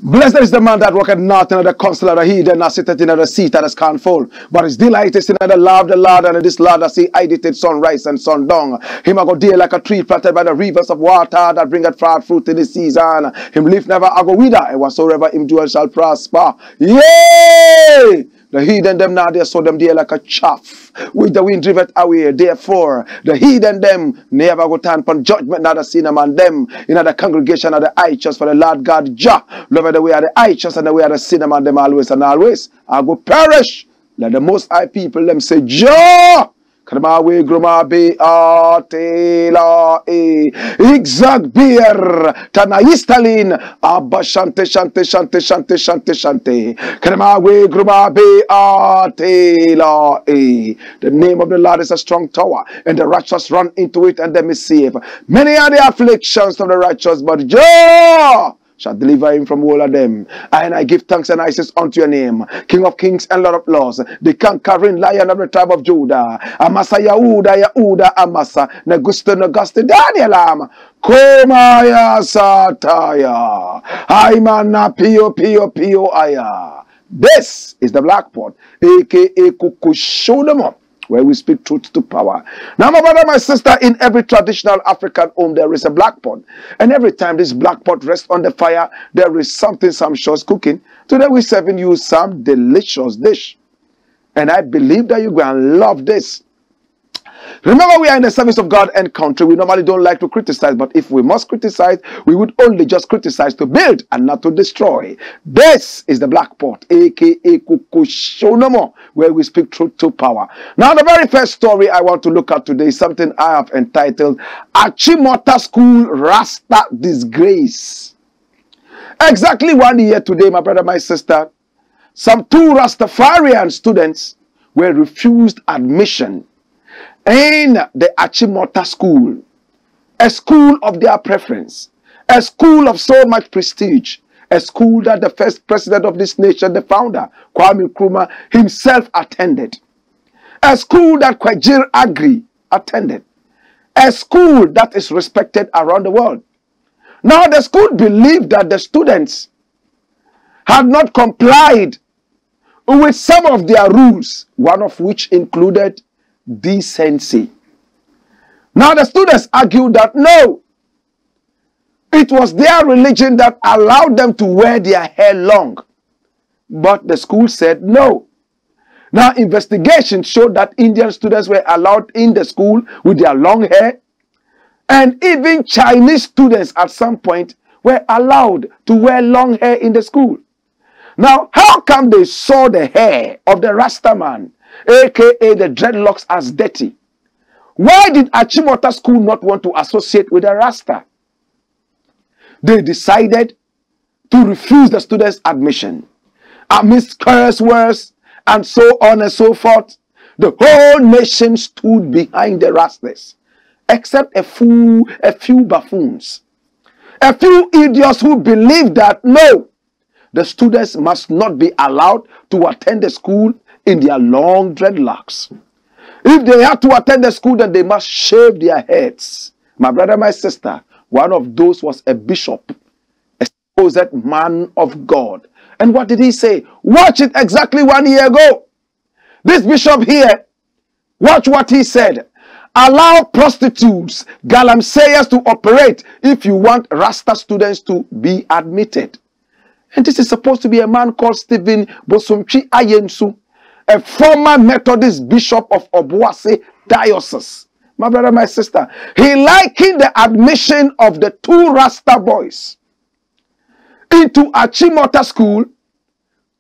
Blessed is the man that walketh not in the counsel of the heathen, nor sitteth in the seat that is scornful, but his delight is in the law of the Lord, and in this law that he hideth it sunrise and sundown. Him a go dear like a tree planted by the rivers of water, that bringeth forth fruit in the season. Him leaf never a go wither, and whatsoever him doeth shall prosper. Yea! The heathen them now they sow them there like a chaff, which the wind driveth away. Therefore, the heathen them never go turn upon judgment, not the sinner man them in the congregation of the righteous. For the Lord God Jah love the way of the righteous and the way of the sinner man them always and always. I go perish. Let the most high people them say Jah. Kramawe grumabe atela exact beer tanaistalin abashante shante shante shante shante shante kramawe grumabe atela. The name of the Lord is a strong tower, and the righteous run into it and they may save. Many are the afflictions of the righteous, but Jah shall deliver him from all of them. And I give thanks and I says unto your name, King of kings and Lord of lords, the conquering Lion of the tribe of Judah. Amasa Yahuda, Yahuda, Amasa, Negusta, Negusta, Danielam, Komaya Sataya, Aimana Pio, Pio, Pio, Aya. This is the Blakk Pot, aka Kukushodamo, where we speak truth to power. Now, my brother, my sister, in every traditional African home, there is a Blakk Pot. And every time this Blakk Pot rests on the fire, there is something sumptuous cooking. Today, we're serving you some delicious dish. And I believe that you're going to love this. Remember, we are in the service of God and country. We normally don't like to criticize, but if we must criticize, we would only just criticize to build and not to destroy. This is the Blakk Pot, aka Kukushonomo, where we speak truth to power. Now, the very first story I want to look at today is something I have entitled Achimota School Rasta Disgrace. Exactly 1 year today, my brother, my sister, some 2 Rastafarian students were refused admission in the Achimota school, a school of their preference, a school of so much prestige, a school that the first president of this nation, the founder, Kwame Nkrumah, himself attended, a school that Kwajir Agri attended, a school that is respected around the world. Now, the school believed that the students had not complied with some of their rules, one of which included decency. Now the students argued that no, it was their religion that allowed them to wear their hair long. But the school said no. Now investigation showed that Indian students were allowed in the school with their long hair, and even Chinese students at some point were allowed to wear long hair in the school. Now, how come they saw the hair of the Rasta man, aka the dreadlocks, as dirty? Why did Achimota school not want to associate with the Rasta? They decided to refuse the students' admission. Amidst curse words and so on and so forth, the whole nation stood behind the Rastas, except a few buffoons, a few idiots who believed that no, the students must not be allowed to attend the school in their long dreadlocks. If they had to attend the school, then they must shave their heads. My brother, my sister, one of those was a bishop, a supposed man of God. And what did he say? Watch it exactly 1 year ago. This bishop here, watch what he said. Allow prostitutes, galamseyers to operate if you want Rasta students to be admitted. And this is supposed to be a man called Stephen Bosumchi Ayensu. a former Methodist bishop of Obuasi Diocese. My brother, my sister, he likened the admission of the 2 Rasta boys into Achimota school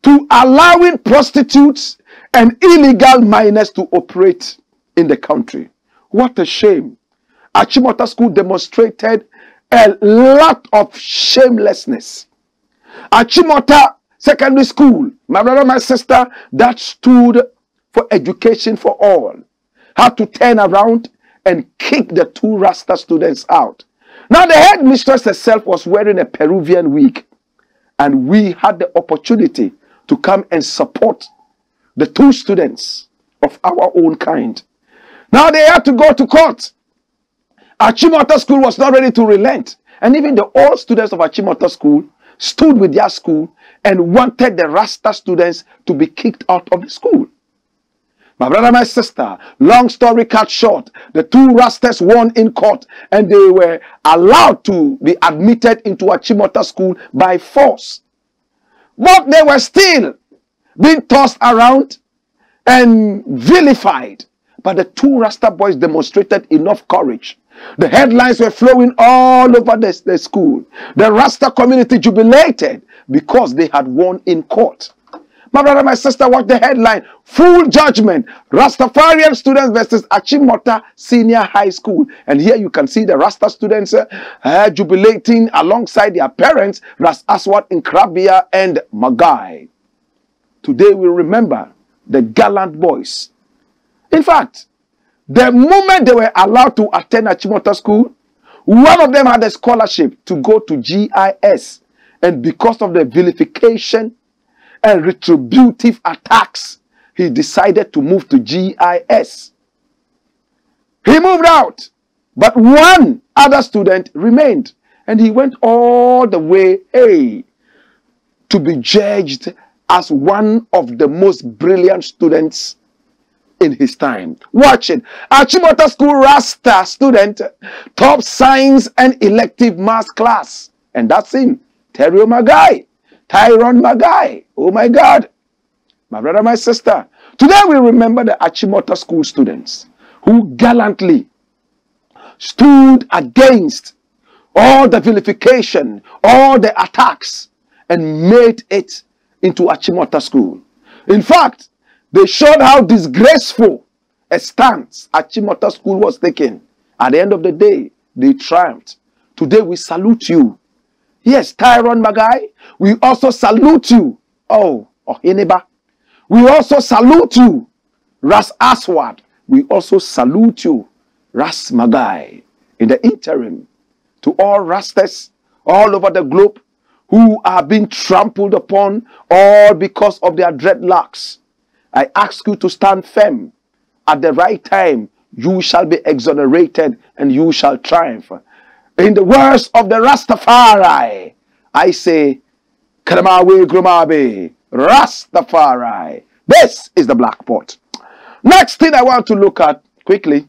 to allowing prostitutes and illegal minors to operate in the country. What a shame. Achimota school demonstrated a lot of shamelessness. Achimota Secondary School, my brother, my sister, that stood for education for all, had to turn around and kick the 2 Rasta students out. Now the headmistress herself was wearing a Peruvian wig, and we had the opportunity to come and support the 2 students of our own kind. Now they had to go to court. Achimota school was not ready to relent, and even the old students of Achimota school stood with their school and wanted the Rasta students to be kicked out of the school. My brother, my sister, long story cut short, the 2 Rastas won in court and they were allowed to be admitted into Achimota school by force. But they were still being tossed around and vilified. But the 2 Rasta boys demonstrated enough courage. The headlines were flowing all over the school. The Rasta community jubilated because they had won in court. My brother, my sister, watch the headline. Full judgment. Rastafarian students versus Achimota Senior High School. And here you can see the Rasta students jubilating alongside their parents, Ras Aswad Inkrabia and Magai. Today we remember the gallant boys. In fact, the moment they were allowed to attend Achimota school, one of them had a scholarship to go to GIS. And because of the vilification and retributive attacks, he decided to move to GIS. He moved out, but one other student remained. And he went all the way, to be judged as one of the most brilliant students in his time. Watch it. Achimota School Rasta student, top science and elective maths class. And that's him, Terrio Magai, Tyrone Magai. Oh my God. My brother, my sister. Today we remember the Achimota School students who gallantly stood against all the vilification, all the attacks, and made it into Achimota School. In fact, they showed how disgraceful a stance Achimota School was taking. At the end of the day, they triumphed. Today we salute you. Yes, Tyrone Magai, we also salute you. Oh, Ohineba. We also salute you, Ras Aswad. We also salute you, Ras Magai. In the interim, to all Rastas all over the globe who are being trampled upon all because of their dreadlocks, I ask you to stand firm. At the right time, you shall be exonerated and you shall triumph. In the words of the Rastafari, I say, Kramawe Grumabe, Rastafari. This is the Black Pot. Next thing I want to look at quickly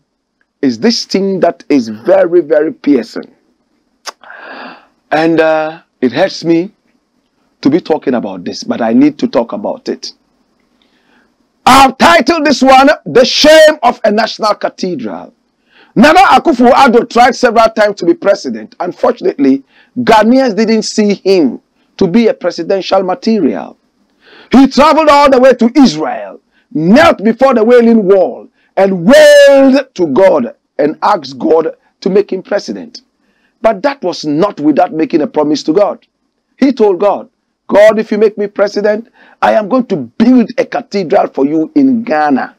is this thing that is very, very piercing. And it hurts me to be talking about this, but I need to talk about it. I've titled this one, The Shame of a National Cathedral. Nana Akufo-Addo tried several times to be president. Unfortunately, Ghanaians didn't see him to be a presidential material. He traveled all the way to Israel, knelt before the Wailing Wall, and wailed to God and asked God to make him president. But that was not without making a promise to God. He told God, God, if you make me president, I am going to build a cathedral for you in Ghana,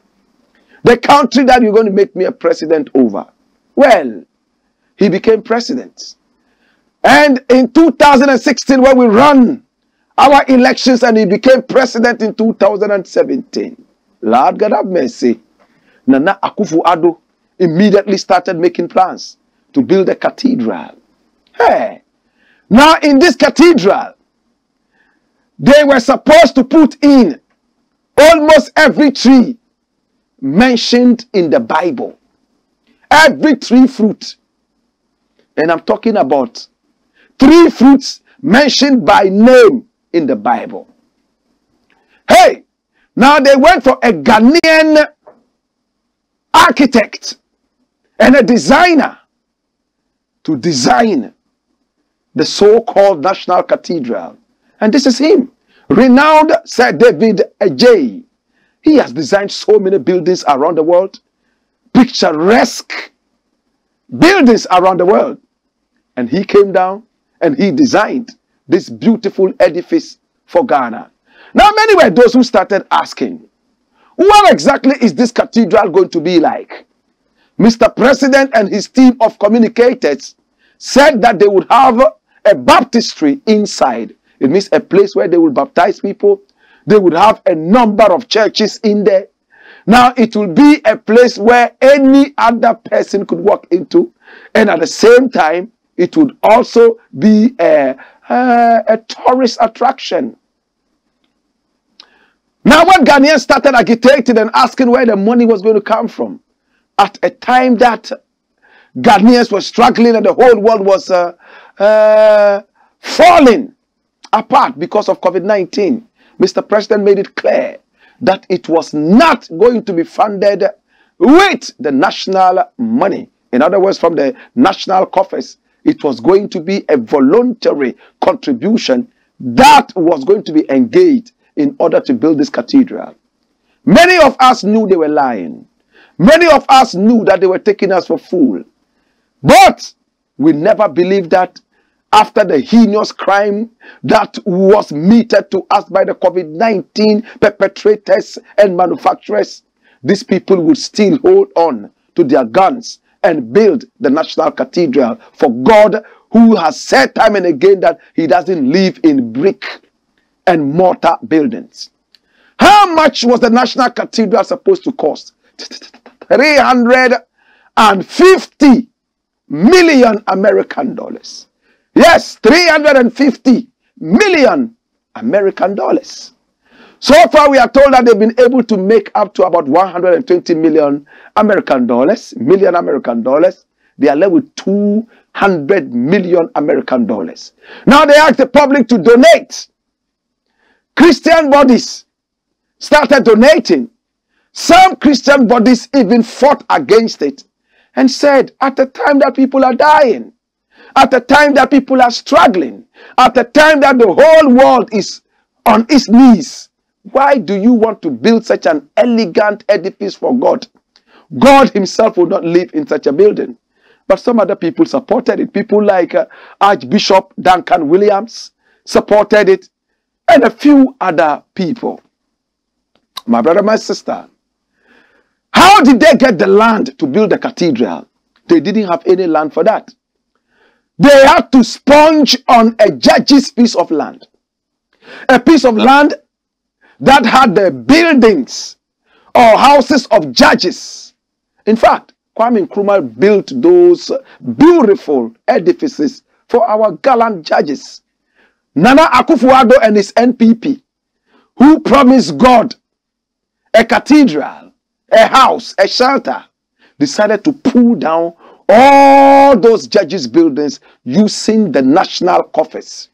the country that you're going to make me a president over. Well, he became president. And in 2016, when we ran our elections and he became president in 2017, Lord God have mercy, Nana Akufo-Addo immediately started making plans to build a cathedral. Hey, now in this cathedral, they were supposed to put in almost every tree mentioned in the Bible. Every tree fruit. And I'm talking about 3 fruits mentioned by name in the Bible. Hey, Now they went for a Ghanaian architect and a designer to design the so-called National Cathedral. And this is him, renowned Sir David J. He has designed so many buildings around the world, picturesque buildings around the world. And he came down and he designed this beautiful edifice for Ghana. Now, many were those who started asking, what exactly is this cathedral going to be like? Mr. President and his team of communicators said that they would have a baptistry inside. It means a place where they will baptize people. They would have a number of churches in there. Now, it will be a place where any other person could walk into. And at the same time, it would also be a tourist attraction. Now, when Ghanaians started agitating and asking where the money was going to come from, at a time that Ghanaians were struggling and the whole world was falling apart because of COVID-19, Mr. President made it clear that it was not going to be funded with the national money. In other words, from the national coffers. It was going to be a voluntary contribution that was going to be engaged in order to build this cathedral. Many of us knew they were lying. Many of us knew that they were taking us for fool. But we never believed that after the heinous crime that was meted to us by the COVID-19 perpetrators and manufacturers, these people would still hold on to their guns and build the National Cathedral for God, who has said time and again that he doesn't live in brick and mortar buildings. How much was the National Cathedral supposed to cost? 350 million American dollars. Yes, 350 million American dollars. So far, we are told that they've been able to make up to about 120 million American dollars. They are left with 200 million American dollars. Now they ask the public to donate. Christian bodies started donating. Some Christian bodies even fought against it and said, at the time that people are dying, at the time that people are struggling, at the time that the whole world is on its knees, why do you want to build such an elegant edifice for God? God himself would not live in such a building. But some other people supported it. People like Archbishop Duncan Williams supported it, and a few other people. My brother, my sister, how did they get the land to build the cathedral? They didn't have any land for that. They had to sponge on a judge's piece of land. A piece of land that had the buildings or houses of judges. In fact, Kwame Nkrumah built those beautiful edifices for our gallant judges. Nana Akufo-Addo and his NPP, who promised God a cathedral, a house, a shelter, decided to pull down all those judges' buildings using the national coffers.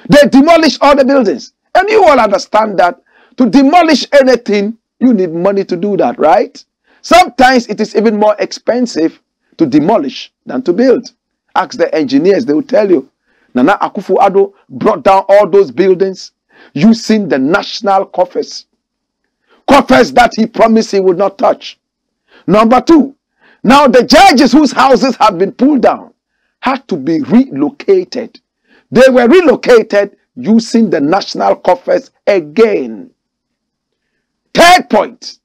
They demolished all the buildings. And you all understand that to demolish anything, you need money to do that, right? Sometimes it is even more expensive to demolish than to build. Ask the engineers, they will tell you. Nana Akufo-Addo brought down all those buildings using the national coffers. Coffers that he promised he would not touch. Number two, now the judges whose houses had been pulled down had to be relocated. They were relocated using the national coffers again. Third point,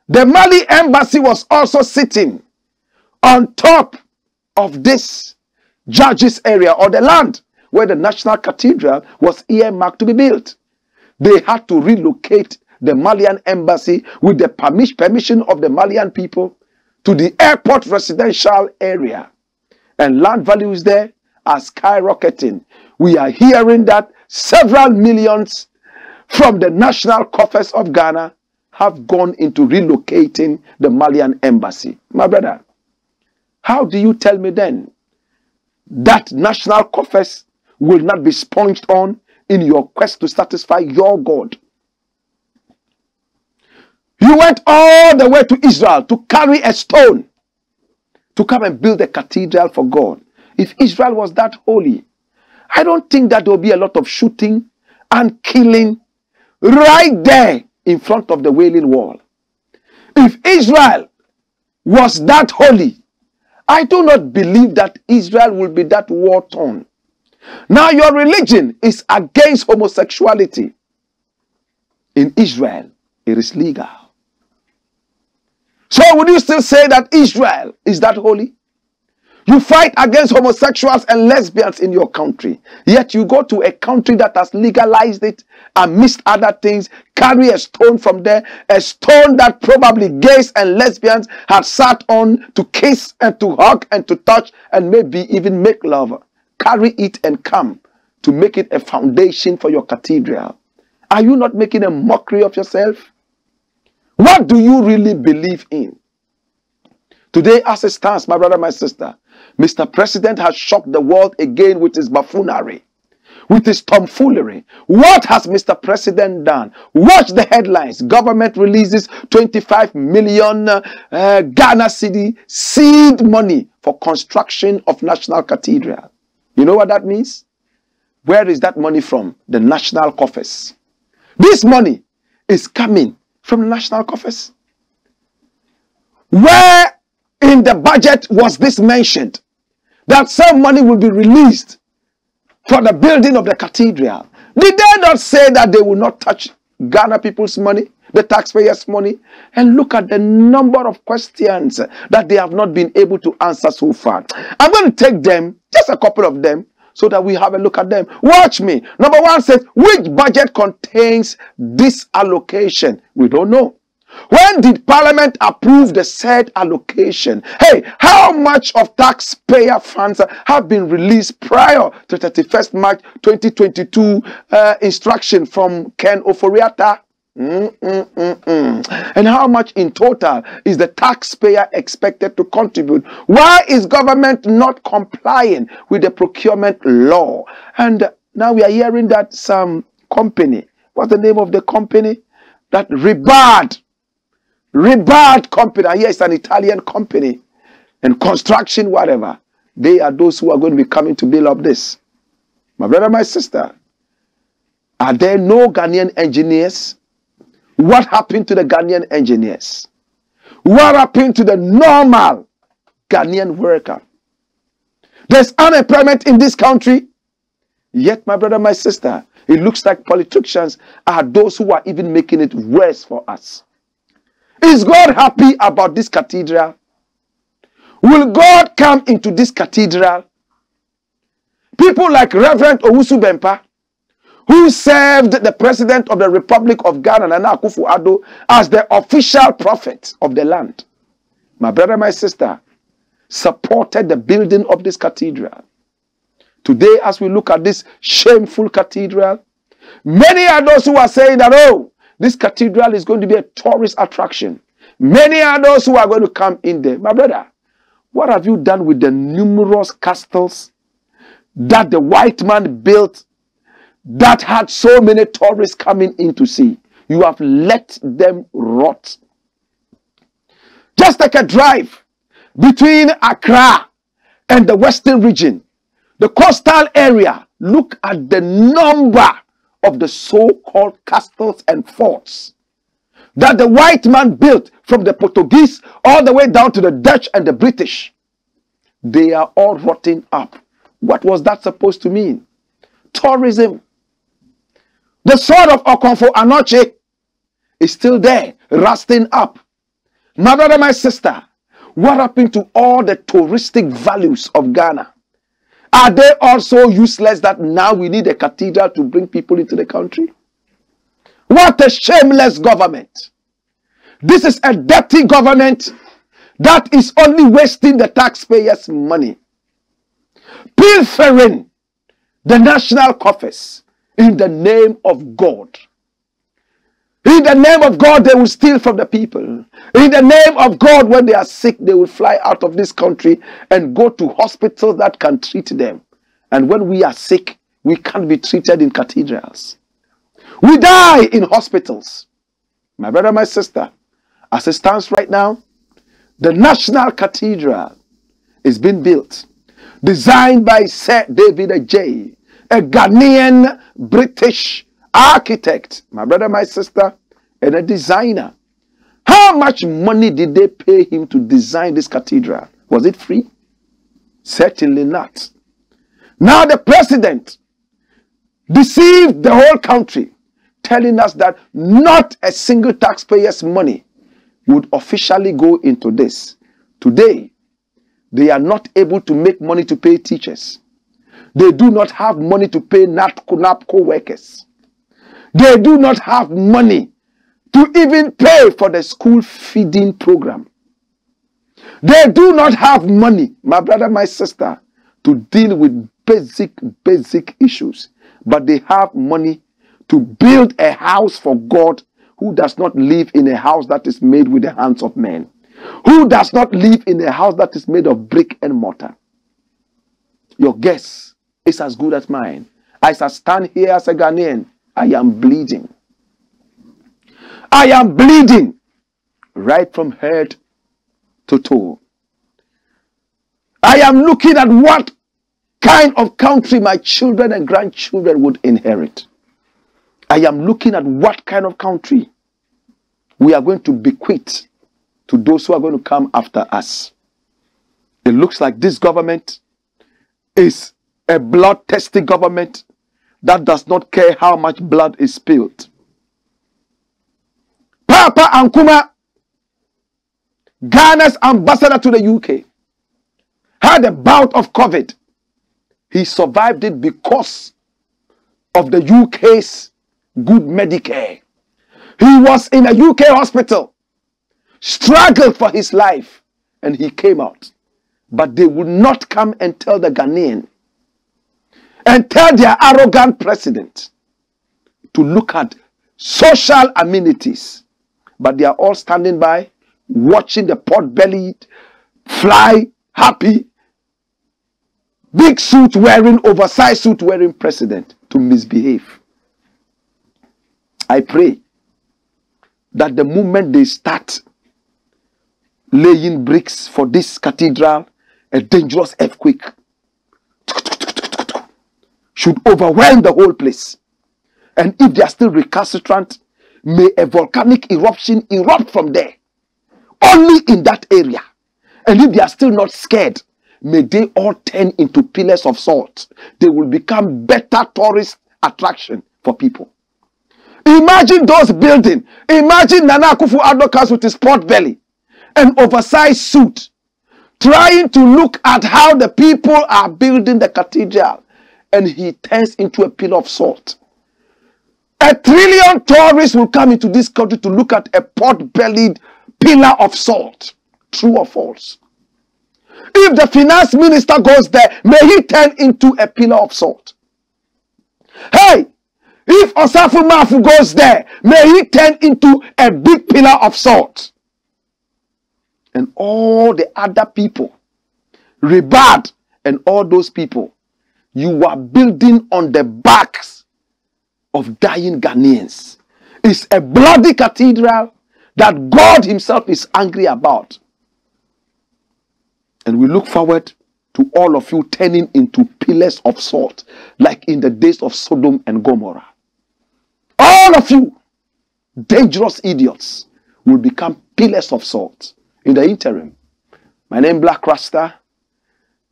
the Mali embassy was also sitting on top of this judges area or the land where the National Cathedral was earmarked to be built. They had to relocate the Malian embassy with the permission of the Malian people to the airport residential area. And land values there are skyrocketing. We are hearing that several millions from the national coffers of Ghana have gone into relocating the Malian embassy. My brother, how do you tell me then that national coffers will not be sponged on in your quest to satisfy your God? You went all the way to Israel to carry a stone to come and build a cathedral for God. If Israel was that holy, I don't think that there will be a lot of shooting and killing right there in front of the Wailing Wall. If Israel was that holy, I do not believe that Israel will be that war-torn. Now your religion is against homosexuality. In Israel, it is legal. So would you still say that Israel is that holy? You fight against homosexuals and lesbians in your country, yet you go to a country that has legalized it and missed other things, carry a stone from there, a stone that probably gays and lesbians had sat on to kiss and to hug and to touch and maybe even make love. Carry it and come to make it a foundation for your cathedral. Are you not making a mockery of yourself? What do you really believe in? Today, as it stands, my brother, my sister, Mr. President has shocked the world again with his buffoonery, with his tomfoolery. What has Mr. President done? Watch the headlines. Government releases 25 million Ghana cedi seed money for construction of National Cathedral. You know what that means? Where is that money from? The national coffers. This money is coming from the national coffers. Where in the budget was this mentioned? That some money will be released for the building of the cathedral. Did they not say that they will not touch Ghana people's money, the taxpayers' money? And look at the number of questions that they have not been able to answer so far. I'm going to take them, just a couple of them, so that we have a look at them. Watch me. Number one says, which budget contains this allocation? We don't know. When did Parliament approve the said allocation? Hey, how much of taxpayer funds have been released prior to 31st March 2022 instruction from Ken Oforiatta? And how much in total is the taxpayer expected to contribute? Why is government not complying with the procurement law? And now we are hearing that some company, what's the name of the company? That Rebad company, here is an Italian company, and construction, whatever. They are those who are going to be coming to build up this. My brother, my sister, are there no Ghanaian engineers? What happened to the Ghanaian engineers? What happened to the normal Ghanaian worker? There's unemployment in this country. Yet, my brother, my sister, it looks like politicians are those who are even making it worse for us. Is God happy about this cathedral? Will God come into this cathedral? People like Reverend Owusu Bempah, who served the President of the Republic of Ghana, Nana Akufo-Addo, as the official prophet of the land. My brother, my sister, supported the building of this cathedral. Today, as we look at this shameful cathedral, many are those who are saying that, oh, this cathedral is going to be a tourist attraction. Many are those who are going to come in there. My brother, what have you done with the numerous castles that the white man built that had so many tourists coming in to see? You have let them rot. Just take a drive between Accra and the western region, the coastal area. Look at the number of the so-called castles and forts that the white man built from the Portuguese all the way down to the Dutch and the British. They are all rotting up. What was that supposed to mean? Tourism. The sword of Okonfo Anoche is still there, rusting up. My brother, my sister, what happened to all the touristic values of Ghana? Are they also useless that now we need a cathedral to bring people into the country? What a shameless government. This is a dirty government that is only wasting the taxpayers' money. Pilfering the national coffers in the name of God. In the name of God, they will steal from the people. In the name of God, when they are sick, they will fly out of this country and go to hospitals that can treat them. And when we are sick, we can't be treated in cathedrals. We die in hospitals. My brother, my sister, As it stands right now, the National Cathedral is being built, designed by Sir David J., a Ghanaian British architect, my brother, my sister, and a designer. How much money did they pay him to design this cathedral? Was it free? Certainly not. Now the president deceived the whole country, telling us that not a single taxpayer's money would officially go into this. Today, they are not able to make money to pay teachers. They do not have money to pay NAPCO workers. They do not have money to even pay for the school feeding program. They do not have money, my brother, my sister, to deal with basic issues. But they have money to build a house for God, who does not live in a house that is made with the hands of men, who does not live in a house that is made of brick and mortar. Your guess is as good as mine. As I stand here as a Ghanaian, I am bleeding. I am bleeding right from head to toe. I am looking at what kind of country my children and grandchildren would inherit. I am looking at what kind of country we are going to bequeath to those who are going to come after us. It looks like this government is a bloodthirsty government that does not care how much blood is spilled. Papa Nkrumah, Ghana's ambassador to the UK, had a bout of COVID. He survived it because of the UK's good Medicare. He was in a UK hospital, struggled for his life, and he came out. But they would not come and tell the Ghanaian and tell their arrogant president to look at social amenities. But they are all standing by, watching the pot-bellied, fly, happy, big suit wearing, oversized suit wearing president to misbehave. I pray that the moment they start laying bricks for this cathedral, a dangerous earthquake should overwhelm the whole place. And if they are still recalcitrant, may a volcanic eruption erupt from there, only in that area. And if they are still not scared, may they all turn into pillars of salt. They will become better tourist attraction for people. Imagine those buildings. Imagine Nana Akufo-Addo with his pot belly, an oversized suit, trying to look at how the people are building the cathedral, and he turns into a pillar of salt. 1 trillion tourists will come into this country to look at a pot-bellied pillar of salt. True or false? If the finance minister goes there, may he turn into a pillar of salt. Hey! If Osafo Mafu goes there, may he turn into a big pillar of salt. And all the other people, Rebad and all those people, you are building on the backs of dying Ghanaians. It's a bloody cathedral that God himself is angry about. And we look forward to all of you turning into pillars of salt, like in the days of Sodom and Gomorrah. All of you, dangerous idiots, will become pillars of salt. In the interim, my name is Blakk Rasta,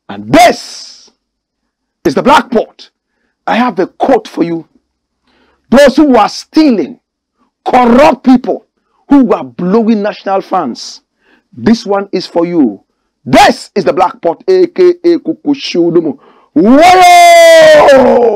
and this is the Black Pot. I have a quote for you. Those who are stealing, corrupt people, who are blowing national funds, this one is for you. This is the Black Pot, aka Kukushudumu. Whoa!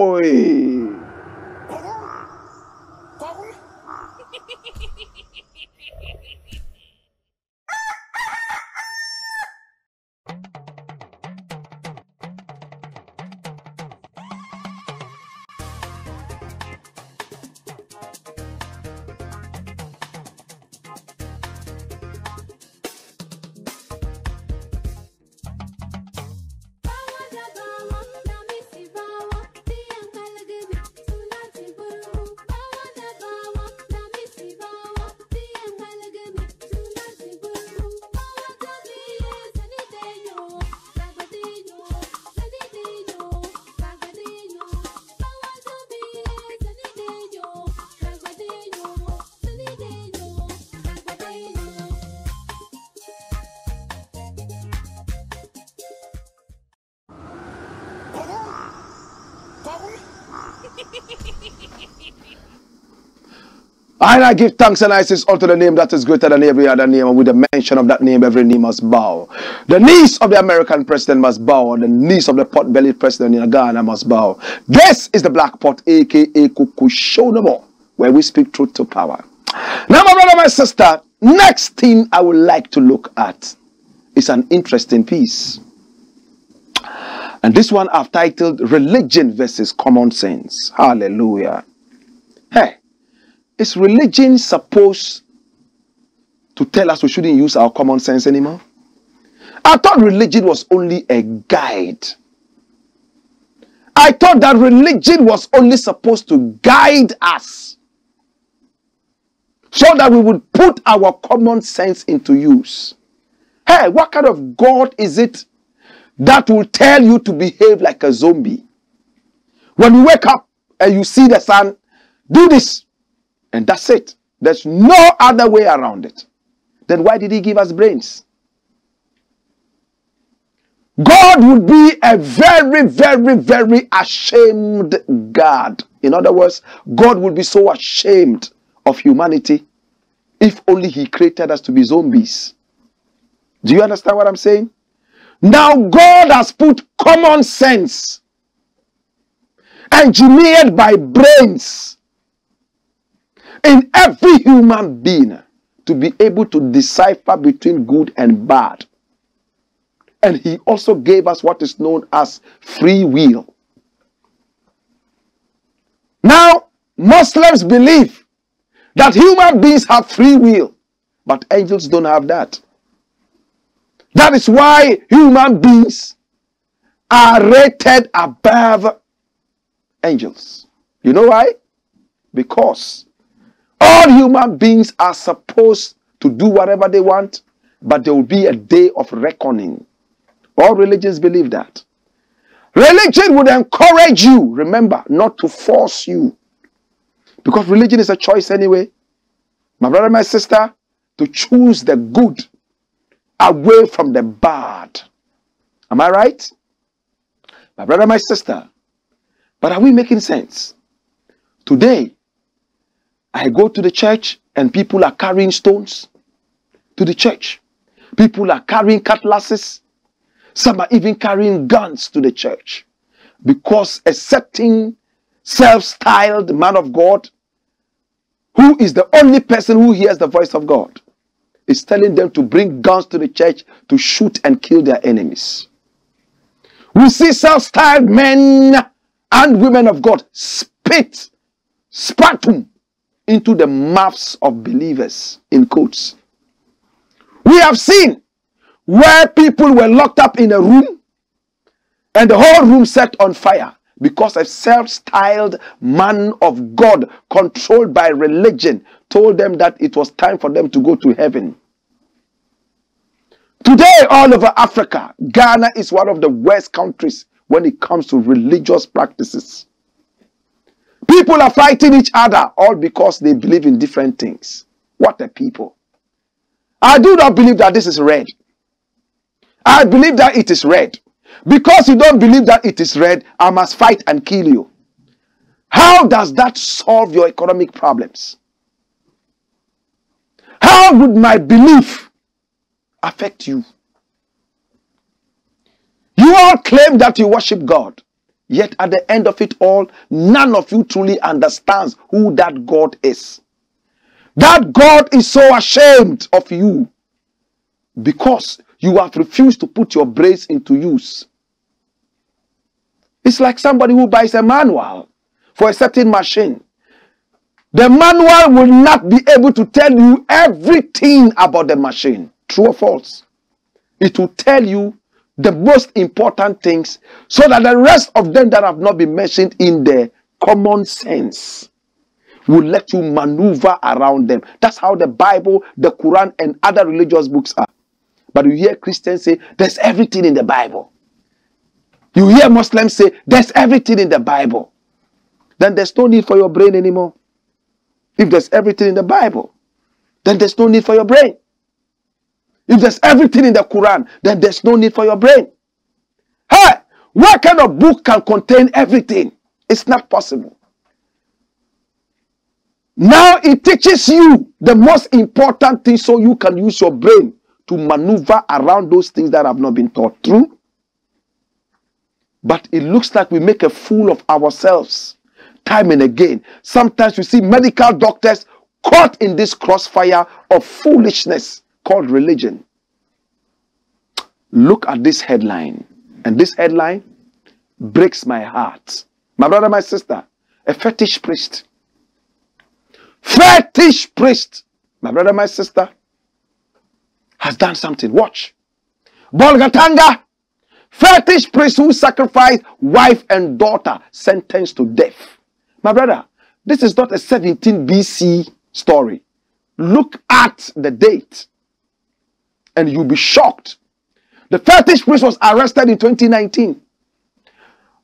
And I give thanks and I say unto the name that is greater than every other name. And with the mention of that name, every knee must bow. The knees of the American president must bow. And the knees of the pot-bellied president in Ghana must bow. This is the Black Pot, a.k.a. Kuku Show No More, where we speak truth to power. Now, my brother, my sister, next thing I would like to look at is an interesting piece. And this one I've titled Religion versus Common Sense. Hallelujah. Hey. Is religion supposed to tell us we shouldn't use our common sense anymore? I thought religion was only a guide. I thought that religion was only supposed to guide us so that we would put our common sense into use. Hey, what kind of God is it that will tell you to behave like a zombie? When you wake up and you see the sun, do this. And that's it. There's no other way around it. Then why did he give us brains? God would be a very, very, very ashamed God. In other words, God would be so ashamed of humanity if only he created us to be zombies. Do you understand what I'm saying? Now God has put common sense engineered by brains in every human being to be able to decipher between good and bad. And he also gave us what is known as free will. Now, Muslims believe that human beings have free will, but angels don't have that. That is why human beings are rated above angels. You know why? Because all human beings are supposed to do whatever they want, but there will be a day of reckoning. All religions believe that. Religion would encourage you, remember, not to force you. Because religion is a choice anyway. My brother, my sister, to choose the good away from the bad. Am I right? My brother, my sister. But are we making sense? Today, I go to the church and people are carrying stones to the church. People are carrying cutlasses. Some are even carrying guns to the church. Because a certain self-styled man of God, who is the only person who hears the voice of God, is telling them to bring guns to the church to shoot and kill their enemies. We see self-styled men and women of God spit, sputum into the mouths of believers, in quotes. We have seen where people were locked up in a room and the whole room set on fire because a self-styled man of God controlled by religion told them that it was time for them to go to heaven. Today, all over Africa, Ghana is one of the worst countries when it comes to religious practices. People are fighting each other all because they believe in different things. What a people. I do not believe that this is red. I believe that it is red. Because you don't believe that it is red, I must fight and kill you. How does that solve your economic problems? How would my belief affect you? You all claim that you worship God. Yet at the end of it all, none of you truly understands who that God is. That God is so ashamed of you because you have refused to put your brains into use. It's like somebody who buys a manual for a certain machine. The manual will not be able to tell you everything about the machine. True or false? It will tell you the most important things so that the rest of them that have not been mentioned in the common sense will let you maneuver around them. That's how the Bible, the Quran, and other religious books are. But you hear Christians say, there's everything in the Bible. You hear Muslims say, there's everything in the Bible. Then there's no need for your brain anymore. If there's everything in the Bible, then there's no need for your brain. If there's everything in the Quran, then there's no need for your brain. Hey, what kind of book can contain everything? It's not possible. Now it teaches you the most important thing so you can use your brain to maneuver around those things that have not been taught through. But it looks like we make a fool of ourselves time and again. Sometimes we see medical doctors caught in this crossfire of foolishness called religion. Look at this headline. And this headline breaks my heart. My brother, my sister, a fetish priest. Fetish priest, my brother, my sister, has done something. Watch. Bolgatanga, fetish priest who sacrificed wife and daughter, sentenced to death. My brother, this is not a 17 BC story. Look at the date and you'll be shocked. The fetish priest was arrested in 2019.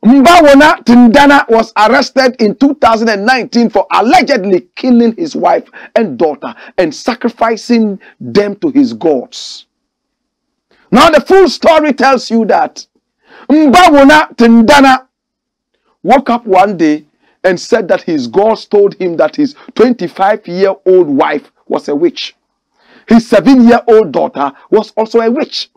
Mbawona Tindana was arrested in 2019 for allegedly killing his wife and daughter and sacrificing them to his gods. Now the full story tells you that Mbawona Tindana woke up one day and said that his gods told him that his 25-year-old wife was a witch. His 7-year-old daughter was also a witch.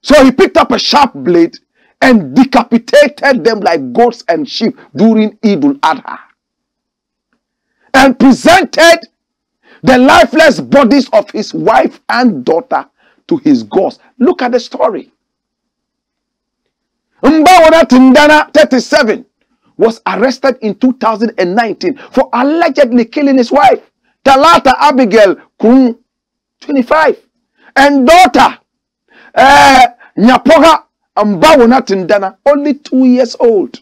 So he picked up a sharp blade and decapitated them like goats and sheep during Eid al-Adha. And presented the lifeless bodies of his wife and daughter to his gods. Look at the story. Mbawona Tindana, 37, was arrested in 2019 for allegedly killing his wife, Talata Abigail Kung, 25, and daughter, Nyapoga Mbawona Tindana, only 2 years old.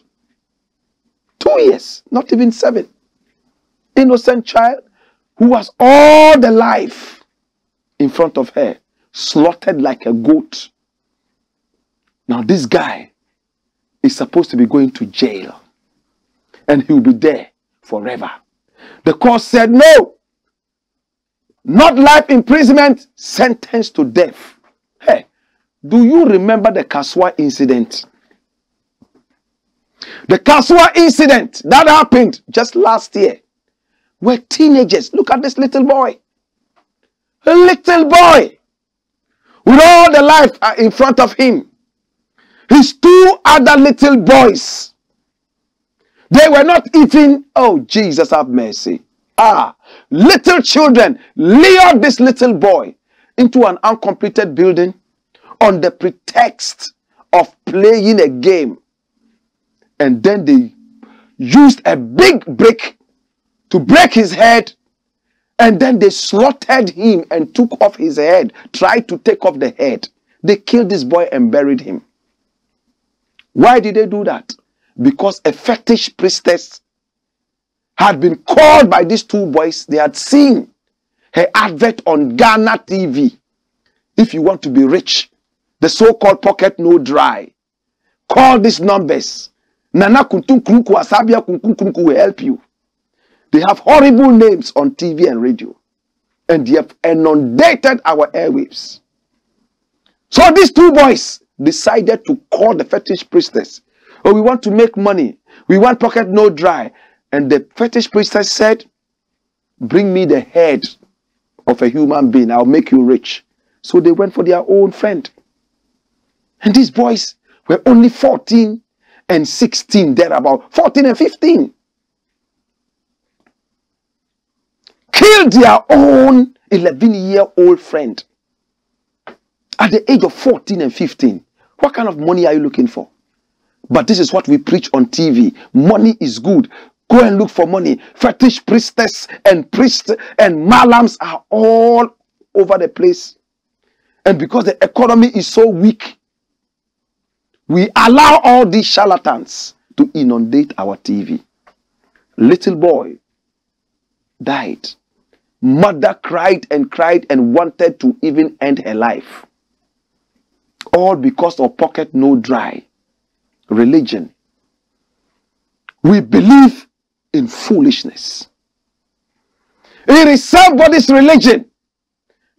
2 years, not even 7. Innocent child who was all the life in front of her, slaughtered like a goat. Now this guy is supposed to be going to jail and he will be there forever. The court said no, not life imprisonment, sentenced to death. Hey, do you remember the Kaswa incident? The Kaswa incident that happened just last year, where teenagers, look at this little boy. A little boy with all the life in front of him. His 2 other little boys, they were not even, oh Jesus have mercy. Little children lured this little boy into an uncompleted building on the pretext of playing a game. And then they used a big brick to break his head. And then they slaughtered him and took off his head, tried to take off the head. They killed this boy and buried him. Why did they do that? Because a fetish priestess had been called by these 2 boys. They had seen her advert on Ghana TV. If you want to be rich, the so-called pocket no dry, call these numbers. Nana Kuntun Krunku Asabia Kunkun Krunku will help you. They have horrible names on TV and radio. And they have inundated our airwaves. So these 2 boys decided to call the fetish priestess. Oh, we want to make money. We want pocket no dry. And the fetish priestess said, bring me the head of a human being. I'll make you rich. So they went for their own friend. And these boys were only 14 and 16, thereabout. 14 and 15. Killed their own 11-year-old friend at the age of 14 and 15. What kind of money are you looking for? But this is what we preach on TV. Money is good. Go and look for money. Fetish priestess and priests and malams are all over the place. And because the economy is so weak, we allow all these charlatans to inundate our TV. Little boy died. Mother cried and wanted to even end her life. All because of pocket no dry religion. We believe in foolishness. It is somebody's religion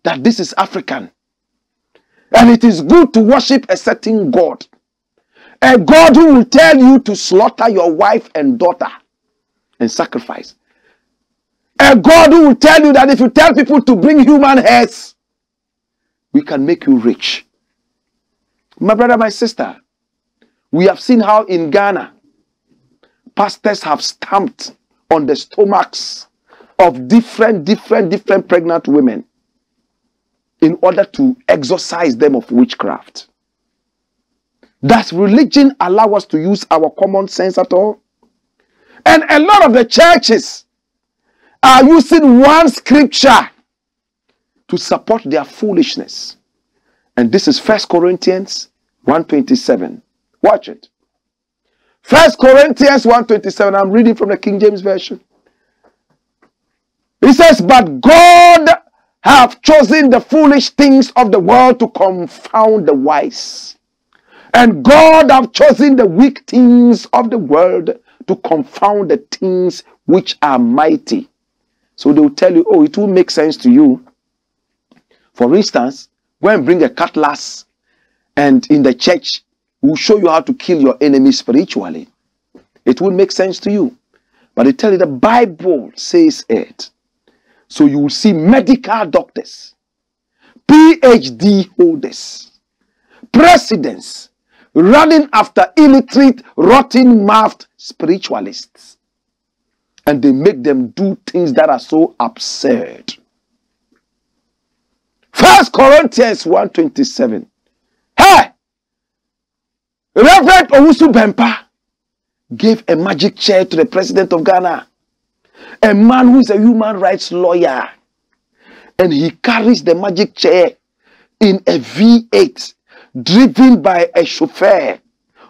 that this is African. And it is good to worship a certain God. A God who will tell you to slaughter your wife and daughter and sacrifice. A God who will tell you that if you tell people to bring human hairs, we can make you rich. My brother, my sister, we have seen how in Ghana, pastors have stamped on the stomachs of different pregnant women in order to exorcise them of witchcraft. Does religion allow us to use our common sense at all? And a lot of the churches are using one scripture to support their foolishness. And this is 1 Corinthians 1:27. Watch it. 1 Corinthians 1:27. I'm reading from the King James Version. It says, but God have chosen the foolish things of the world to confound the wise. And God have chosen the weak things of the world to confound the things which are mighty. So they will tell you, oh, it will make sense to you. For instance, go and bring a cutlass, and in the church, we'll show you how to kill your enemy spiritually. It will make sense to you. But they tell you the Bible says it. So you will see medical doctors, PhD holders, presidents, running after illiterate, rotten-mouthed spiritualists. And they make them do things that are so absurd. 1 Corinthians 1:27. Hey! Reverend Owusu Bempa gave a magic chair to the president of Ghana. A man who is a human rights lawyer. And he carries the magic chair in a V8 driven by a chauffeur.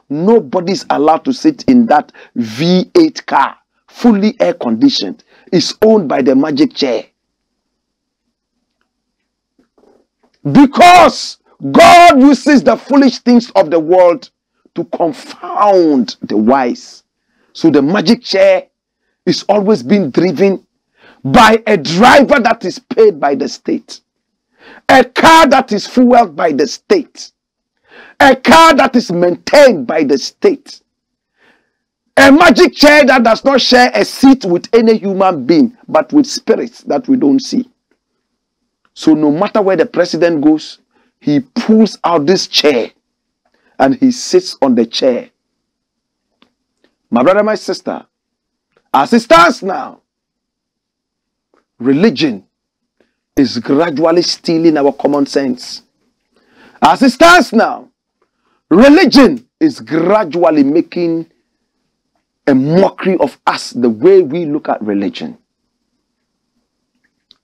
Nobody's allowed to sit in that V8 car, fully air conditioned. It's owned by the magic chair. Because God uses the foolish things of the world to confound the wise. So the magic chair is always being driven by a driver that is paid by the state. A car that is fueled by the state. A car that is maintained by the state. A magic chair that does not share a seat with any human being, but with spirits that we don't see. So no matter where the president goes, he pulls out this chair and he sits on the chair. My brother, my sister, as it stands now, religion is gradually stealing our common sense. As it stands now, religion is gradually making a mockery of us, the way we look at religion.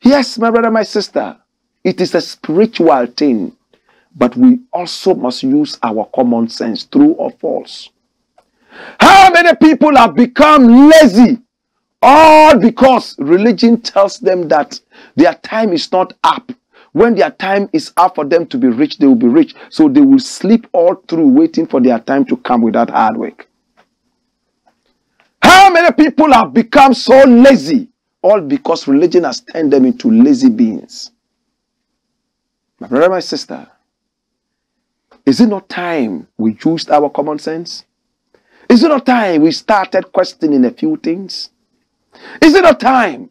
Yes, my brother, my sister, it is a spiritual thing, but we also must use our common sense, true or false. How many people have become lazy? All because religion tells them that their time is not up. When their time is up for them to be rich, they will be rich. So they will sleep all through waiting for their time to come without hard work. How many people have become so lazy? All because religion has turned them into lazy beings. My brother, my sister, is it not time we used our common sense? Is it not time we started questioning a few things? Is it not time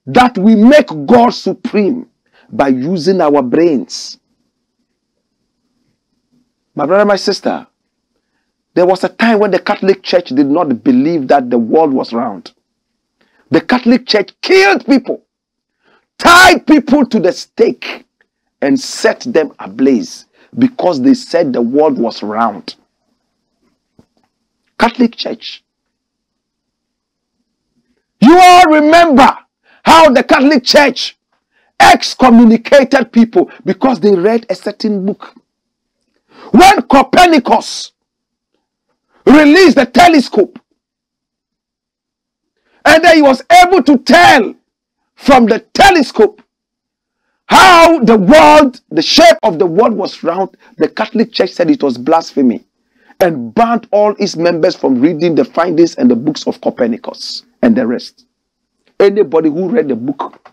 that we make God supreme by using our brains? My brother, my sister, there was a time when the Catholic Church did not believe that the world was round. The Catholic Church killed people, tied people to the stake, and set them ablaze because they said the world was round. Catholic Church. You all remember how the Catholic Church excommunicated people because they read a certain book. When Copernicus released the telescope, and then he was able to tell from the telescope how the world, the shape of the world was round, the Catholic Church said it was blasphemy and banned all its members from reading the findings and the books of Copernicus and the rest. Anybody who read the book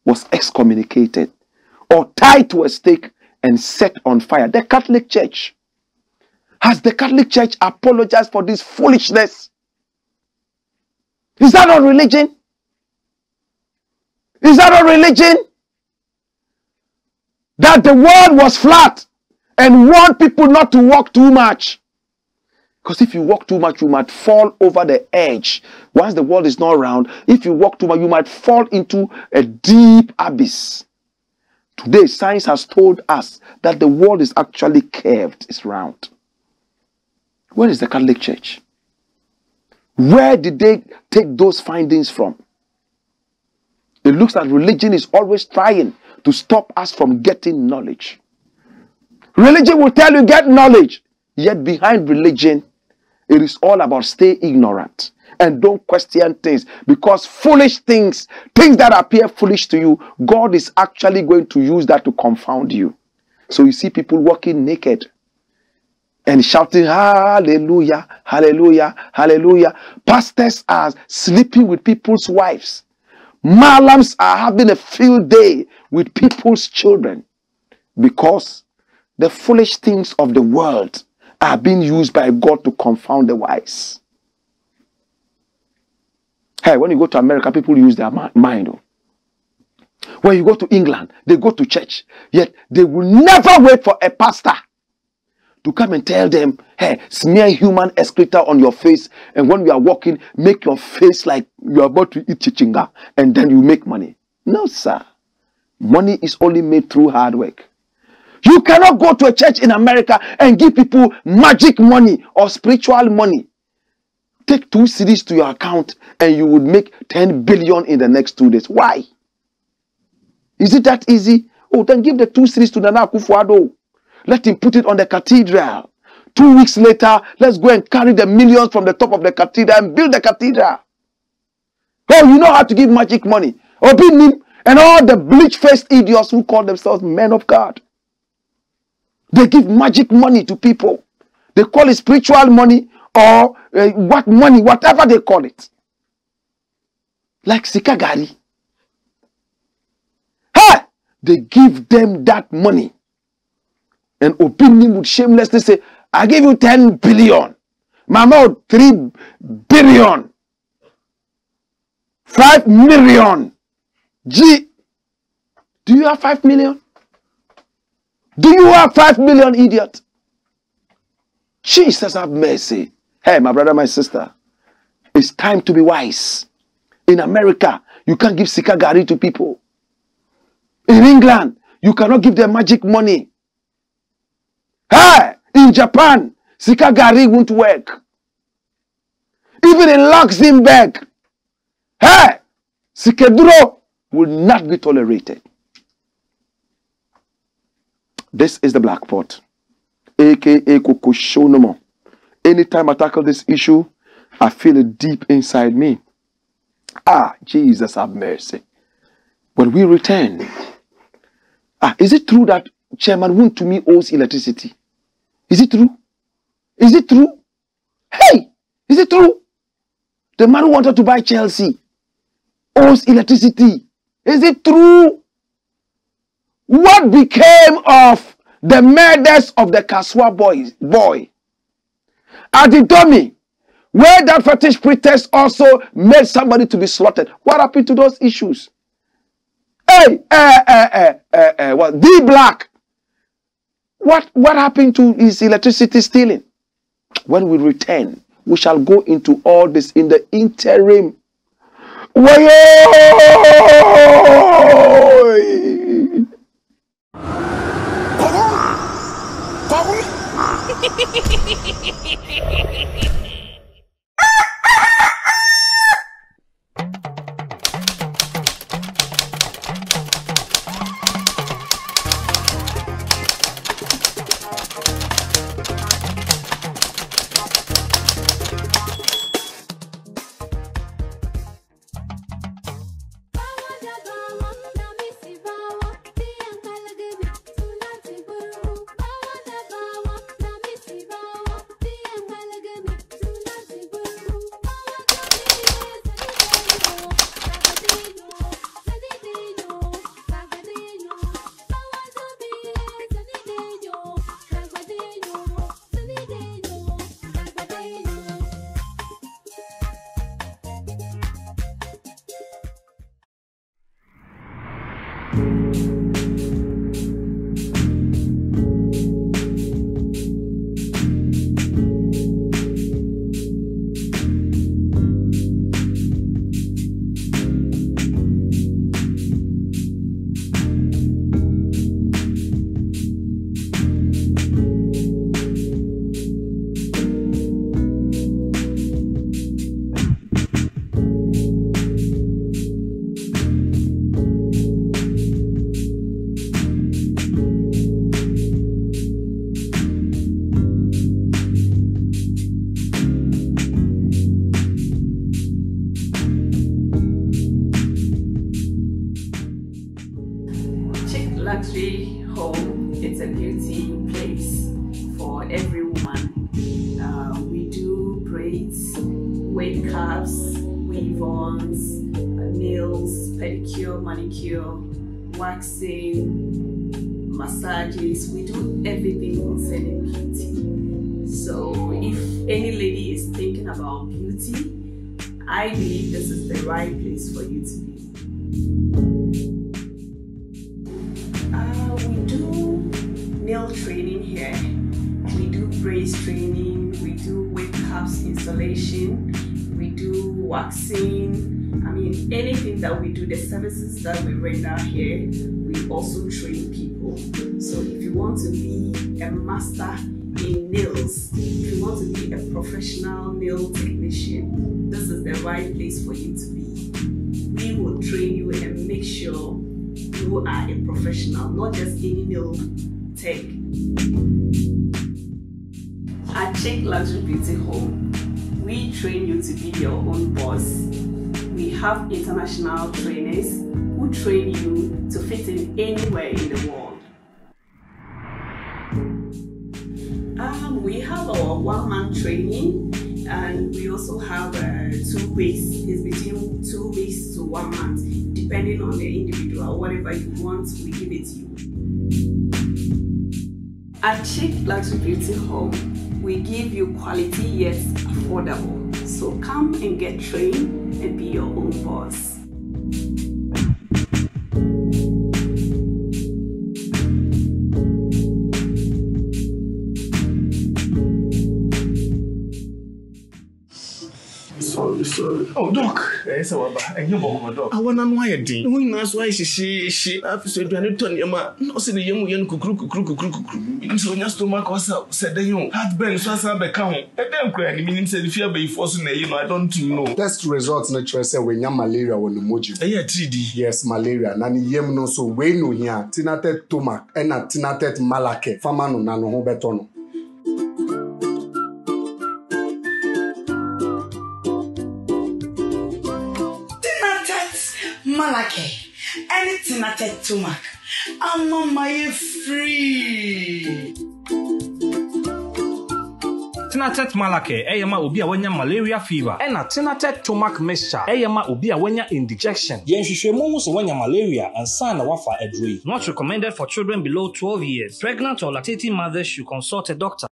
was excommunicated or tied to a stake and set on fire. The Catholic Church. Has the Catholic Church apologized for this foolishness? Is that not religion? Is that a religion? That the world was flat and want people not to walk too much. Because if you walk too much, you might fall over the edge. Once the world is not round, if you walk too much, you might fall into a deep abyss. Today, science has told us that the world is actually curved, it's round. Where is the Catholic Church? Where did they take those findings from? It looks like religion is always trying to stop us from getting knowledge. Religion will tell you get knowledge. Yet behind religion, it is all about stay ignorant and don't question things, because foolish things, things that appear foolish to you, God is actually going to use that to confound you. So you see people walking naked and shouting, hallelujah, hallelujah, hallelujah. Pastors are sleeping with people's wives. Malams are having a field day with people's children, because the foolish things of the world are being used by God to confound the wise. Hey, when you go to America, people use their mind. When you go to England, they go to church. Yet they will never wait for a pastor to come and tell them, hey, smear human excreta on your face, and when you are walking, make your face like you are about to eat chichinga, and then you make money. No, sir. Money is only made through hard work. You cannot go to a church in America and give people magic money or spiritual money. Take 2 cedis to your account and you would make 10 billion in the next 2 days. Why? Is it that easy? Oh, then give the 2 cedis to Nana Akufo-Addo. Let him put it on the cathedral. 2 weeks later, let's go and carry the millions from the top of the cathedral and build the cathedral. Oh, you know how to give magic money. Obinim and all the bleach-faced idiots who call themselves men of God. They give magic money to people. They call it spiritual money or what money, whatever they call it. Like Sikagari. Hey! They give them that money. And Obinim would shamelessly say, I give you 10 billion. Mama, 3 billion. 5 million. Gee, do you have 5 million? Do you have 5 million, idiot? Jesus have mercy. Hey, my brother, my sister, it's time to be wise. In America, you can't give Sikagari to people. In England, you cannot give them magic money. Hey, in Japan, Sikagari won't work. Even in Luxembourg, hey, Sikeduro will not be tolerated. This is the Black Pot, aka Kokoshonomo. Anytime I tackle this issue, I feel it deep inside me. Ah, Jesus have mercy. When we return, is it true that Chairman Woon to me owes electricity? Is it true? Is it true? Hey, is it true? The man who wanted to buy Chelsea owes electricity. Is it true? What became of the murders of the Kaswa boy? Aditomi, where that fetish priestess also made somebody to be slaughtered. What happened to those issues? Hey, what? The Blakk. What happened to his electricity stealing? When we return, we shall go into all this in the interim. Luxury home. It's a beauty place for every woman. We do braids, wave caps, weave-ons, nails, pedicure, manicure, waxing, massages. We do everything concerning beauty. So if any lady is thinking about beauty, I believe this is the right place for you to be. We do nail training here, we do braids training, we do wave caps installation, we do waxing. I mean, anything that we do, the services that we render here, we also train people. So if you want to be a master in nails, if you want to be a professional nail technician, this is the right place for you to be. We will train you and make sure you are a professional, not just any nail tech. At Check Luxury Beauty Home, we train you to be your own boss. We have international trainers who train you to fit in anywhere in the world. We have our one-man training, and we also have 2 weeks. It's between 2 weeks to 1 month, depending on the individual. Whatever you want, we give it to you. At Check Luxury Beauty Home, we give you quality yet affordable. So come and get trained and be your own boss. Sorry. Oh, Doc. Yes, I Doc. I want to know why you did. We must why she. I've said, "Do I need to tell you, ma? No, say the young kukru. So your stomach was said the young. Had been so as I become. I don't cry. Meaning said if you be forcing you know, I don't know. Test results natural say when you malaria on the moji. Yeah, 3D. Yes, malaria. Nani yem no so we no here. Tinatet tomac and a tinatet malake. Famano nano ho betono. Malake, anything I take to Mac. I'm on my free. Tinatet Malake, Eyama Ubia Wenya malaria fever, and a Tinatet Tomac mixture, Eyama Ubia Wenya indigestion. Yen Shishemus Wenya malaria and San Wafa Edri. Not recommended for children below 12 years. Pregnant or lactating mothers should consult a doctor.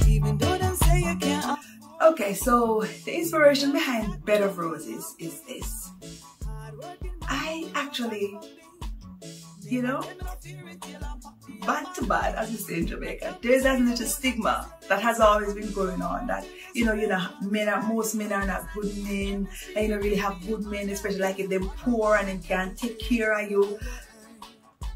Even though they say you can't. Okay, so the inspiration behind Bed of Roses is this. I actually, you know, bad to bad, as we say in Jamaica, there's that little stigma that has always been going on that, most men are not good men, and you don't really have good men, especially like if they're poor and they can't take care of you.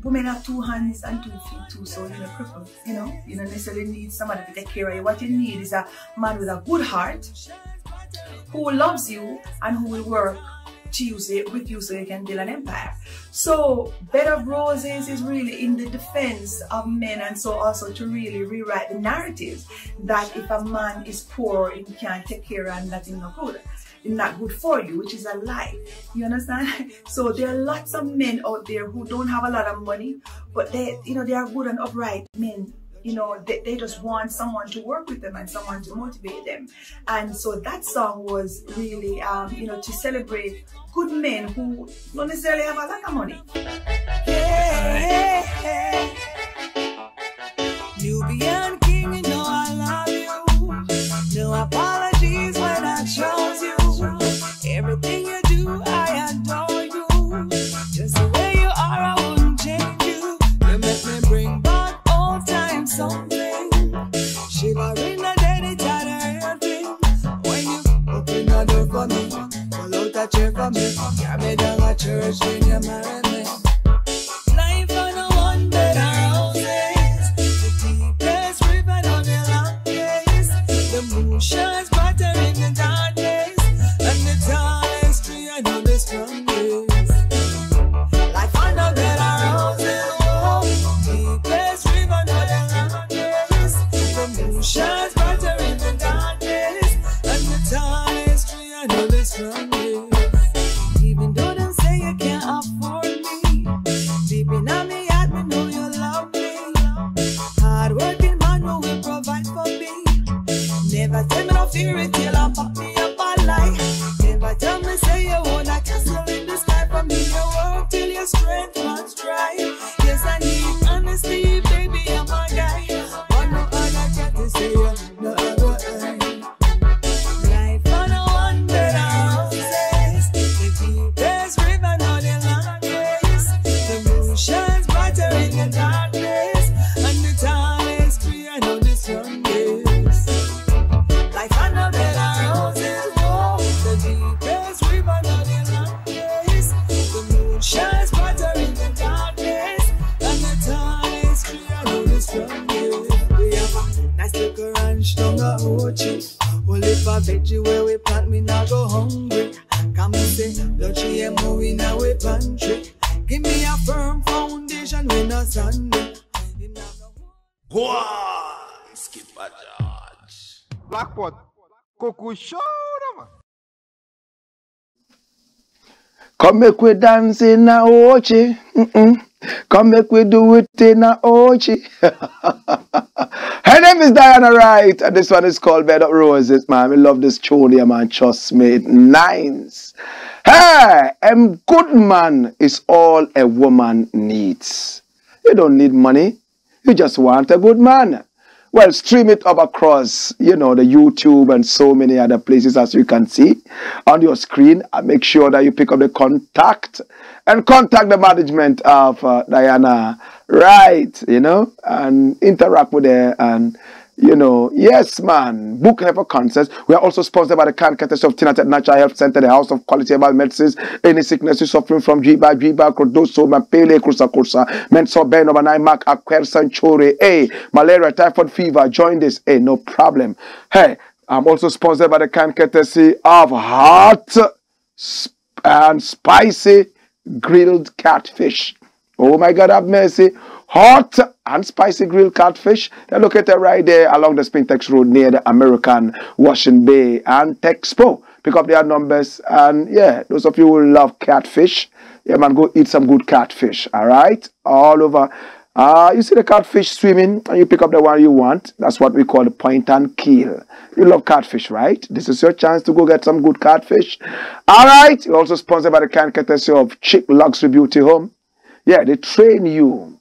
Women have 2 hands and 2 feet too, so you're crippled, you don't necessarily need somebody to take care of you. What you need is a man with a good heart who loves you and who will work with you so you can build an empire. So Bed of Roses is really in the defense of men, and so also to really rewrite the narratives that if a man is poor and can't take care and that is not good, it's not good for you, which is a lie. You understand? So there are lots of men out there who don't have a lot of money, but they are good and upright men. They just want someone to work with them and someone to motivate them. And so that song was really, to celebrate good men who don't necessarily have a lot of money. Yeah. Nubian king, I love you. No apologies when I chose you. Everything you do, I adore you. Just the way you are, I would fairy tale and pop me up all night. Never tell me say you want a castle in the sky. From me you work till your strength runs dry. Yes, I need honesty, baby, I'm a guy. But no other cat to say you no other eye. Life on a 100 houses, the deepest river, not the longest. The moon shines brighter in the darkness, and the tallest tree I know the strongest. Life on a bed of roses, whoa, the deepest river, not the longest. The moon shines brighter in the darkness, and the tallest tree I know the strongest. We have a nice little ranch down the orchard. Well, if a veggie where we plant, me now go hungry. Come and say, don't you move in our pantry. Give me a firm foundation when no Sunday. Skip a George. Blackpot, Coco show, man. Come make we dance in a ochi. Come make we do it in a ochi. Her name is Diana Wright, and this one is called Bed of Roses, man. We love this tune here, man. Trust me, it's nice. Hey, good man is all a woman needs. You don't need money. You just want a good man. Well, stream it up across, you know, the YouTube and so many other places, as you can see on your screen. And make sure that you pick up the contact and contact the management of Diana Wright, you know, and interact with her and, you know, yes, man, book her for concerts. We are also sponsored by the Courtesy of Tinatet Natural Health Center, the house of quality herbal medicines. Any sickness you're suffering from, Jiba, Crodoso, Mapele, Kursa, Menso, Ben, Obanai, Mac, Aquersan, Chore, malaria, typhoid fever. Join this, no problem. Hey, I'm also sponsored by the Courtesy of hot and spicy grilled catfish. Oh my God, have mercy. Hot and spicy grilled catfish. They're located right there along the Spintex Road near the American Washing Bay and Texpo. Pick up their numbers, and yeah, those of you who love catfish, yeah, man, go eat some good catfish. All right, all over. You see the catfish swimming, and you pick up the one you want. That's what we call the point and kill. You love catfish, right? This is your chance to go get some good catfish. All right. You're also sponsored by the Courtesy of Chick Luxury Beauty Home. Yeah, they train you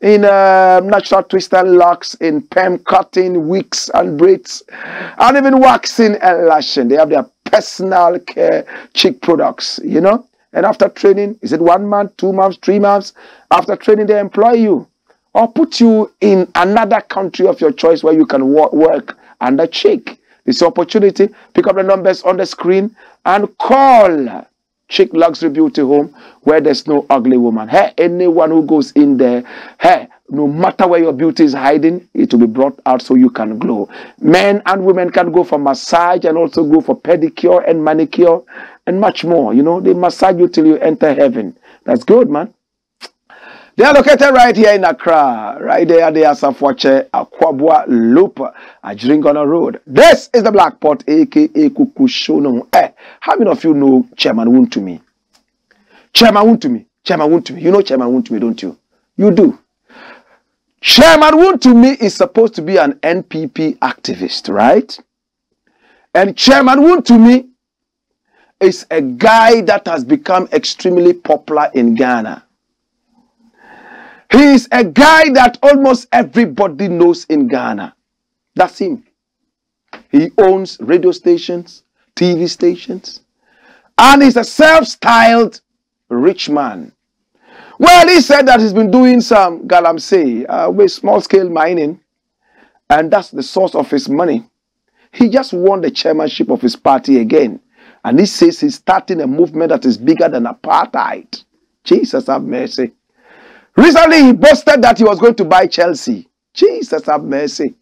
in natural twist and locks, in perm cutting, wigs and braids, and even waxing and lashing. They have their personal care chick products, you know. And after training, is it 1 month, 2 months, 3 months? After training, they employ you or put you in another country of your choice where you can work under chick. This opportunity. Pick up the numbers on the screen and call Chick Luxury Beauty Home, where there's no ugly woman. Hey, anyone who goes in there, hey, no matter where your beauty is hiding, it will be brought out so you can glow. Men and women can go for massage and also go for pedicure and manicure and much more. You know, they massage you till you enter heaven. That's good, man. They are located right here in Accra, right there at the Asafwache, Akwabwa Loop, Ajringona Road. This is the Black Pot, aka Kukushono. How many of you know Chairman Wuntumi? Chairman Wuntumi. Chairman Wuntumi. You know Chairman Wuntumi, don't you? You do. Chairman Wuntumi is supposed to be an NPP activist, right? And Chairman Wuntumi is a guy that has become extremely popular in Ghana. He is a guy that almost everybody knows in Ghana. That's him. He owns radio stations, TV stations, and he's a self-styled rich man. Well, he said that he's been doing some galamsey with small-scale mining, and that's the source of his money. He just won the chairmanship of his party again, and he says he's starting a movement that is bigger than apartheid. Jesus have mercy. Recently, he boasted that he was going to buy Chelsea. Jesus have mercy.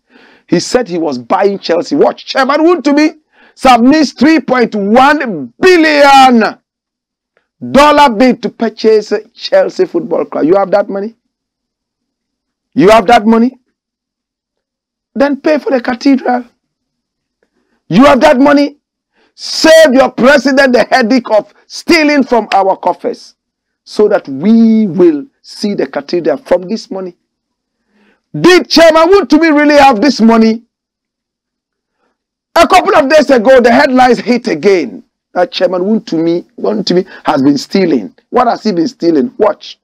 He said he was buying Chelsea. Watch, Chairman Wuntumi submits $3.1 billion bid to purchase Chelsea Football Club. You have that money? You have that money? Then pay for the cathedral. You have that money? Save your president the headache of stealing from our coffers, so that we will see the cathedral from this money. Did Chairman Wuntumi really have this money? A couple of days ago, the headlines hit again. Chairman Wontumi has been stealing. What has he been stealing? Watch.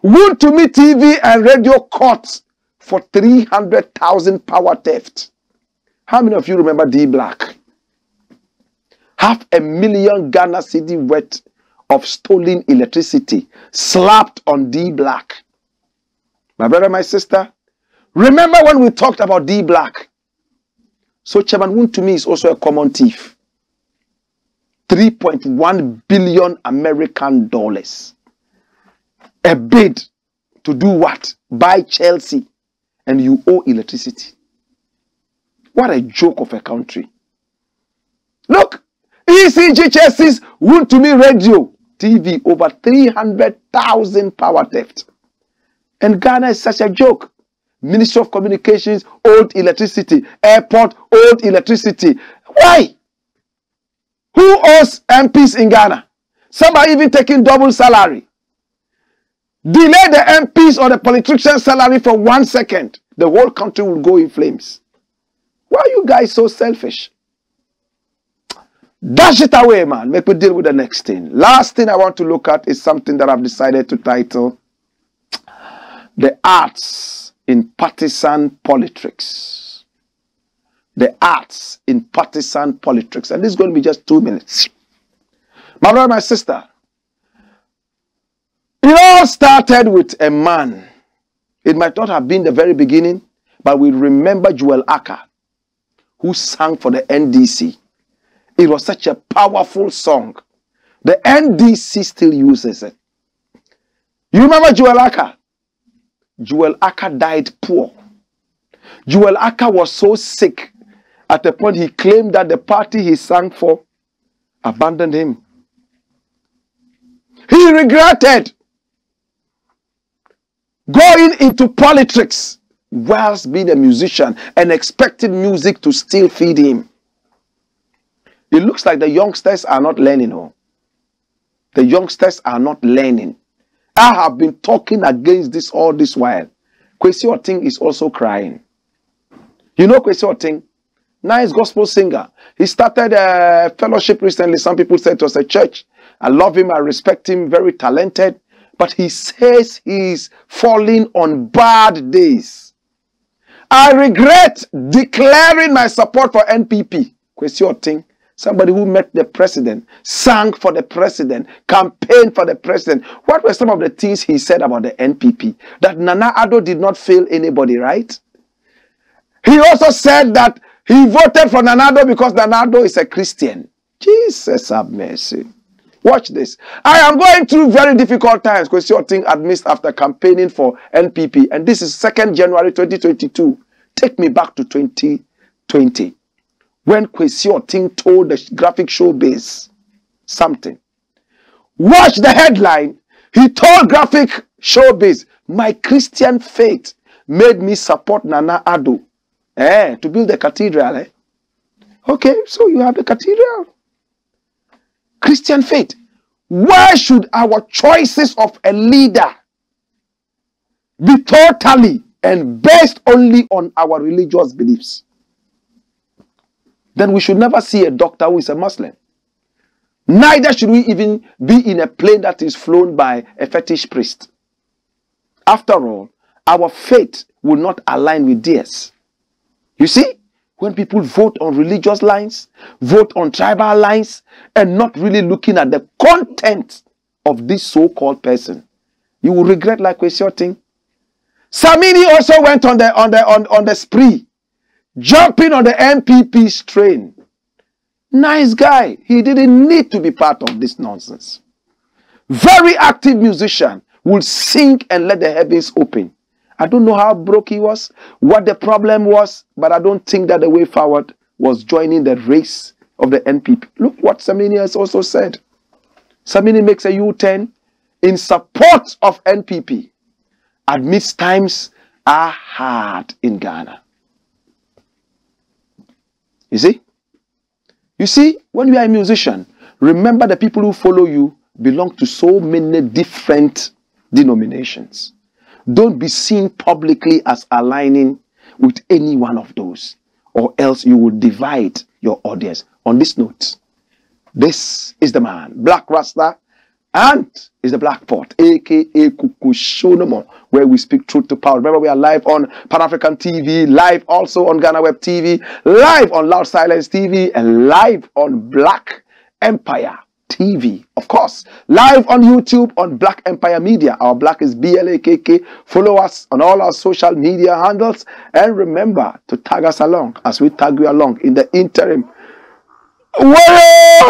Wontumi TV and radio caught for 300,000 power theft. How many of you remember D Blakk? 500,000 Ghana cedi worth of stolen electricity slapped on D Blakk. My brother, my sister, remember when we talked about D Blakk? So Chairman Wontumi is also a common thief. 3.1 billion American dollars. A bid to do what? Buy Chelsea, and you owe electricity. What a joke of a country. Look, ECG Chelsea's Wontumi radio, TV, over 300,000 power theft. And Ghana is such a joke. Ministry of Communications, old electricity. Airport, old electricity. Why? Who owes MPs in Ghana? Some are even taking double salary. Delay the MPs or the politician's salary for 1 second. The whole country will go in flames. Why are you guys so selfish? Dash it away, man. Make me deal with the next thing. Last thing I want to look at is something that I've decided to title The Arts in Partisan Politics. The Arts in Partisan Politics. And this is going to be just 2 minutes. My brother, my sister, it all started with a man. It might not have been the very beginning, but we remember Joel Acker, who sang for the NDC. It was such a powerful song. The NDC still uses it. You remember Joel Acker? Joel Acker died poor. Joel Acker was so sick at the point he claimed that the party he sang for abandoned him. He regretted going into politics whilst being a musician and expected music to still feed him. It looks like the youngsters are not learning. Oh. The youngsters are not learning. I have been talking against this all this while. Kwesi Oting is also crying. You know Kwesi Oting? Nice gospel singer. He started a fellowship recently. Some people said it was a church. I love him. I respect him. Very talented. But he says he's falling on bad days. I regret declaring my support for NPP. Kwesi Oting, somebody who met the president, sang for the president, campaigned for the president. What were some of the things he said about the NPP? That Nana Addo did not fail anybody, right? He also said that he voted for Nana Addo because Nana Addo is a Christian. Jesus have mercy. Watch this. I am going through very difficult times. Kwesi Oting admits after campaigning for NPP. And this is 2nd January 2022. Take me back to 2020. When Kwesi Oting told the graphic showbiz something. Watch the headline. He told graphic showbiz, my Christian faith made me support Nana Addo. To build the cathedral. Okay, so you have the cathedral. Christian faith. Why should our choices of a leader be totally and based only on our religious beliefs? Then we should never see a doctor who is a Muslim. Neither should we even be in a plane that is flown by a fetish priest. After all, our faith will not align with theirs. You see? When people vote on religious lines, vote on tribal lines, and not really looking at the content of this so-called person, you will regret like Kwesi Oting. Samini also went on the spree, jumping on the MPP's train. Nice guy. He didn't need to be part of this nonsense. Very active musician, will sing and let the heavens open. I don't know how broke he was, what the problem was, but I don't think that the way forward was joining the race of the NPP. Look what Samini has also said. Samini makes a U-turn in support of NPP. Admits times are hard in Ghana. You see? You see, when you are a musician, remember the people who follow you belong to so many different denominations. Don't be seen publicly as aligning with any one of those, or else you will divide your audience. On this note, this is the man, Blakk Rasta, and is the Black Port, aka Kukushonomo, where we speak truth to power. Remember, we are live on Pan-African TV, live also on Ghana Web TV, live on Loud Silence TV, and live on Black Empire TV. Of course, live on YouTube on Black Empire Media. Our Black is BLAKK. Follow us on all our social media handles. And remember to tag us along as we tag you along in the interim. Whoa!